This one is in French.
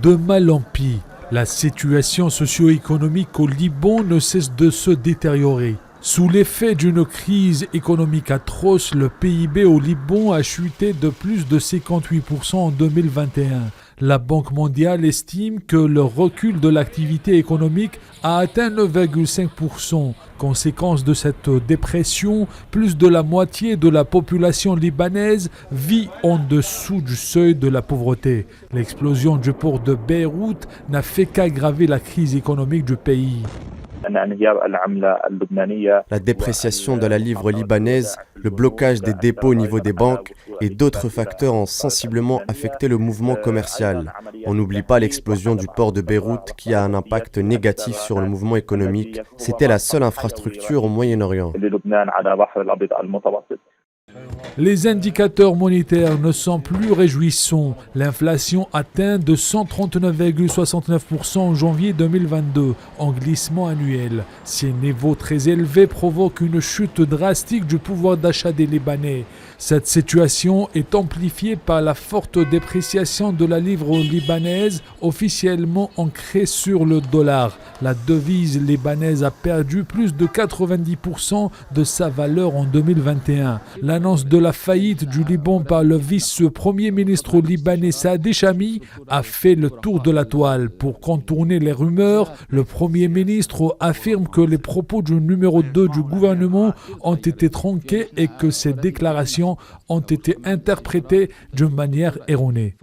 De mal en pis, la situation socio-économique au Liban ne cesse de se détériorer. Sous l'effet d'une crise économique atroce, le PIB au Liban a chuté de plus de 58% en 2021. La Banque mondiale estime que le recul de l'activité économique a atteint 9,5%. Conséquence de cette dépression, plus de la moitié de la population libanaise vit en dessous du seuil de la pauvreté. L'explosion du port de Beyrouth n'a fait qu'aggraver la crise économique du pays. La dépréciation de la livre libanaise, le blocage des dépôts au niveau des banques et d'autres facteurs ont sensiblement affecté le mouvement commercial. On n'oublie pas l'explosion du port de Beyrouth qui a un impact négatif sur le mouvement économique. C'était la seule infrastructure au Moyen-Orient. Les indicateurs monétaires ne sont plus réjouissants. L'inflation atteint de 139,69% en janvier 2022, en glissement annuel. Ces niveaux très élevés provoquent une chute drastique du pouvoir d'achat des Libanais. Cette situation est amplifiée par la forte dépréciation de la livre libanaise, officiellement ancrée sur le dollar. La devise libanaise a perdu plus de 90% de sa valeur en 2021. L'annonce de la faillite du Liban par le vice-premier ministre libanais Saad Echami a fait le tour de la toile. Pour contourner les rumeurs, le premier ministre affirme que les propos du numéro 2 du gouvernement ont été tronqués et que ces déclarations ont été interprétées d'une manière erronée.